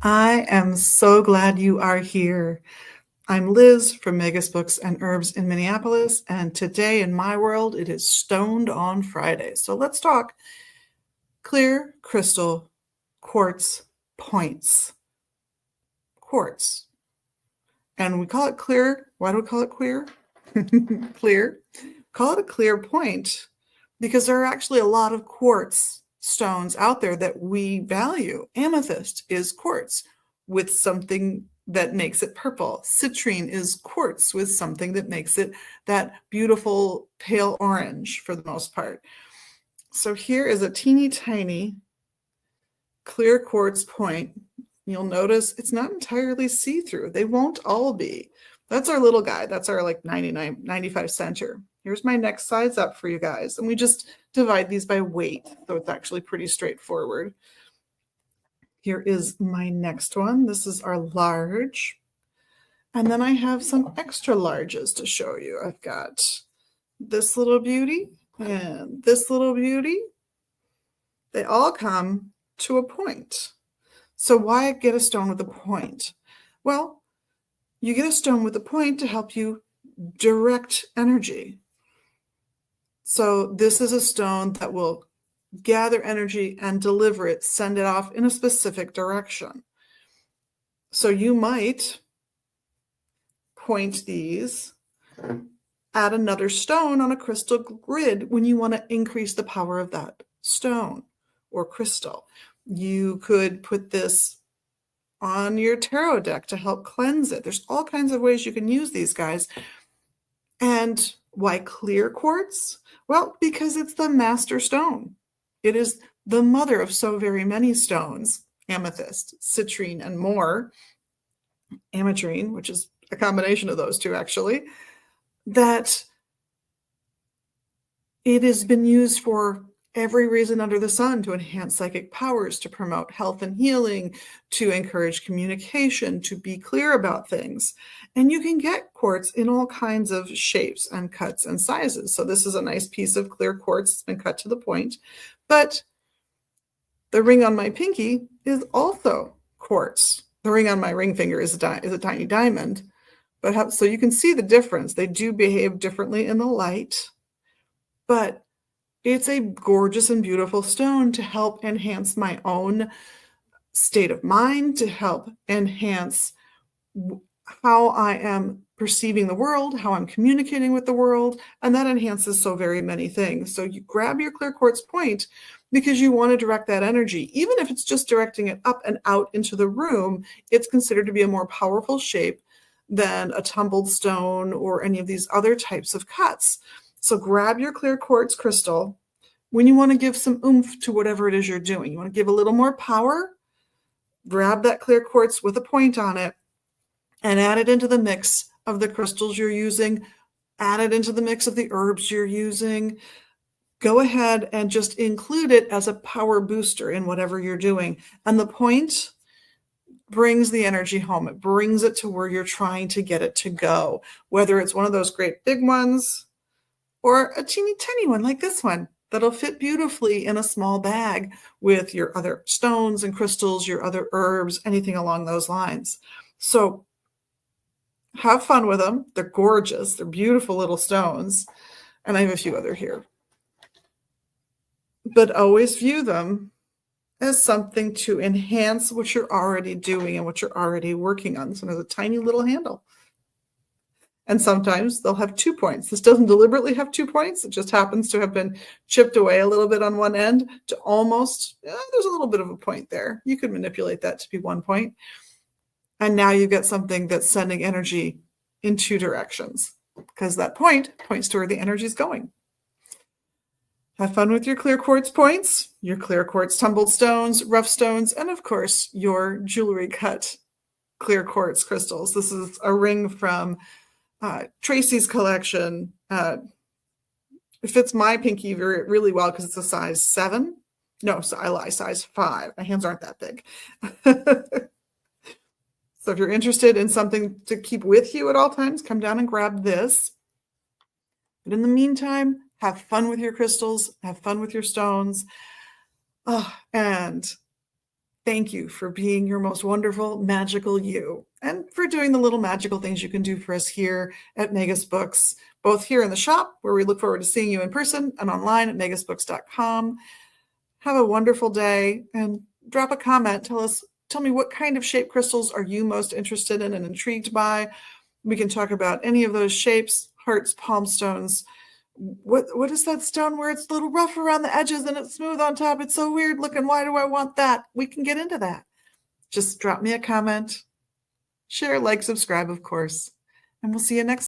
I am so glad you are here. I'm Liz from Megas Books and Herbs in Minneapolis, and today in my world it is Stoned on Friday. So let's talk clear crystal quartz points. Quartz. And we call it clear. Why do we call it queer? Clear. Call it a clear point because there are actually a lot of quartz stones out there that we value. Amethyst is quartz with something that makes it purple. Citrine is quartz with something that makes it that beautiful pale orange for the most part. So here is a teeny tiny clear quartz point. You'll notice it's not entirely see-through. They won't all be. That's our little guy. That's our like 95 center. Here's my next size up for you guys. And we just divide these by weight. So it's actually pretty straightforward. Here is my next one. This is our large. And then I have some extra larges to show you. I've got this little beauty and this little beauty. They all come to a point. So why get a stone with a point? Well, you get a stone with a point to help you direct energy. So this is a stone that will gather energy and deliver it, send it off in a specific direction. So you might point these at another stone on a crystal grid when you want to increase the power of that stone or crystal. You could put this on your tarot deck to help cleanse it. There's all kinds of ways you can use these guys. And why clear quartz? Well, because it's the master stone. It is the mother of so very many stones, amethyst, citrine, and more. Ametrine, which is a combination of those two, actually, that it has been used for every reason under the sun to enhance psychic powers, to promote health and healing, to encourage communication, to be clear about things. And you can get quartz in all kinds of shapes and cuts and sizes. So this is a nice piece of clear quartz. It's been cut to the point. But the ring on my pinky is also quartz. The ring on my ring finger is a tiny diamond. But so you can see the difference. They do behave differently in the light. But it's a gorgeous and beautiful stone to help enhance my own state of mind, to help enhance how I am perceiving the world, how I'm communicating with the world, and that enhances so very many things. So you grab your clear quartz point because you want to direct that energy. Even if it's just directing it up and out into the room, it's considered to be a more powerful shape than a tumbled stone or any of these other types of cuts. So grab your clear quartz crystal when you want to give some oomph to whatever it is you're doing. You want to give a little more power, grab that clear quartz with a point on it and add it into the mix of the crystals you're using, add it into the mix of the herbs you're using. Go ahead and just include it as a power booster in whatever you're doing. And the point brings the energy home. It brings it to where you're trying to get it to go, whether it's one of those great big ones or a teeny tiny one like this one that'll fit beautifully in a small bag with your other stones and crystals, your other herbs, anything along those lines. So have fun with them. They're gorgeous. They're beautiful little stones. And I have a few other here. But always view them as something to enhance what you're already doing and what you're already working on. So there's a tiny little handle. And sometimes they'll have 2 points. This doesn't deliberately have 2 points. It just happens to have been chipped away a little bit on one end to almost, there's a little bit of a point there. You could manipulate that to be 1 point. And now you've got something that's sending energy in 2 directions because that point points to where the energy is going. Have fun with your clear quartz points, your clear quartz tumbled stones, rough stones, and of course, your jewelry cut clear quartz crystals. This is a ring from Tracy's collection. It fits my pinky really well because it's a size 7. No, so I lie, size 5. My hands aren't that big. So if you're interested in something to keep with you at all times, come down and grab this. But in the meantime, have fun with your crystals, have fun with your stones, and Thank you for being your most wonderful, magical you, and for doing the little magical things you can do for us here at Megas Books, both here in the shop, where we look forward to seeing you in person, and online at megasbooks.com. Have a wonderful day and drop a comment. Tell me what kind of shape crystals are you most interested in and intrigued by. We can talk about any of those shapes, hearts, palm stones. What is that stone where it's a little rough around the edges and it's smooth on top? It's so weird looking. Why do I want that? We can get into that. Just drop me a comment, share, like, subscribe, of course, and we'll see you next